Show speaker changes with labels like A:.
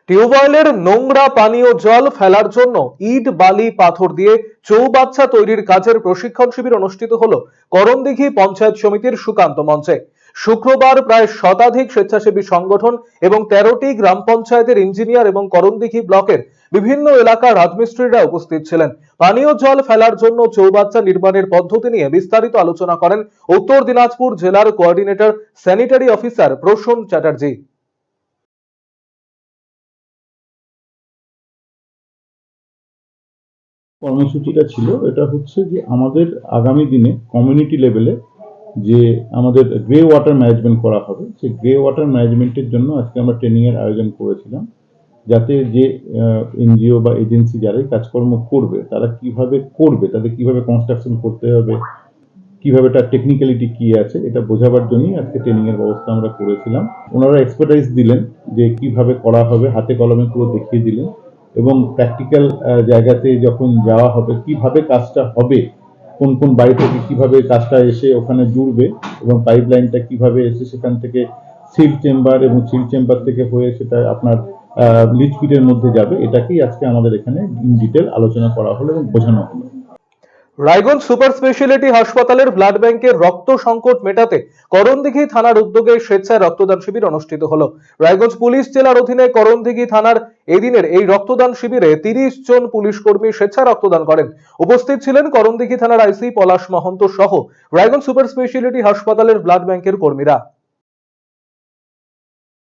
A: টিউবওয়েলের নোংরা পানীয় জল ফেলার জন্য ইট বালি পাথর দিয়ে চৌবাচ্চা তৈরির কাজের প্রশিক্ষণ শিবির অনুষ্ঠিত হলো করণদিঘি পঞ্চায়েত সমিতির সুকান্ত মঞ্চে। শুক্রবার প্রায় শতাধিক স্বেচ্ছাসেবী সংগঠন এবং 13টি গ্রাম পঞ্চায়েতের ইঞ্জিনিয়ার এবং করণদিঘি ব্লকের বিভিন্ন এলাকার রাজমিস্ত্রিরা উপস্থিত ছিলেন। পানীয় জল ফেলার জন্য চৌবাচ্চা নির্মাণের পদ্ধতি নিয়ে বিস্তারিত আলোচনা করেন উত্তর দিনাজপুর জেলার coordinator sanitary officer Prasun Chatterjee.
B: কর্মসূচিটা ছিল এটা হচ্ছে যে আমাদের আগামী দিনে কমিউনিটি লেভেলে যে আমাদের গ্রে ওয়াটার ম্যানেজমেন্ট করা হবে, সেই গ্রে ওয়াটার ম্যানেজমেন্টের জন্য আজকে আমরা ট্রেনিং এর আয়োজন করেছিলাম, যাতে যে এনজিও বা এজেন্সি যারাই কাজকর্ম করবে তারা কিভাবে করবে, তাদের কিভাবে কনস্ট্রাকশন করতে হবে, কিভাবে তার টেকনিক্যালিটি কি আছে, এটা বোঝাবার জন্যই আজকে ট্রেনিং এর ব্যবস্থা আমরা করেছিলাম। ওনারা এক্সপার্টাইজ দিলেন যে কিভাবে করা হবে, হাতে কলমে পুরো দেখিয়ে দিলেন এবং প্র্যাকটিক্যাল জায়গাতে যখন যাওয়া হবে কিভাবে কাজটা হবে, কোন কোন বাড়ি থেকে কিভাবে কাজটা এসে ওখানে জুড়বে এবং পাইপ লাইনটা কিভাবে এসে সেখান থেকে সিল চেম্বার এবং সিল চেম্বার থেকে হয়ে সেটা আপনার লিচ পিটের মধ্যে যাবে, এটাকেই আজকে আমাদের এখানে ইন ডিটেল আলোচনা করা হলো এবং বোঝানো হলো।
A: রায়গঞ্জ সুপার স্পেশালিটি হাসপাতালের ব্লাড ব্যাংকের রক্ত সংকট মেটাতে করণদিঘি থানার উদ্যোগে স্বেচ্ছায় রক্তদান শিবির অনুষ্ঠিত হলো। রায়গঞ্জ পুলিশ জেলার অধীনে করণদিঘি থানার এদিনের এই রক্তদান শিবিরে 30 জন পুলিশ কর্মী স্বেচ্ছায় রক্তদান করেন। উপস্থিত ছিলেন করণদিঘি থানার আইসি পলাশ মহন্ত সহ রায়গঞ্জ সুপার স্পেশালিটি হাসপাতালের ব্লাড ব্যাংকের কর্মীরা।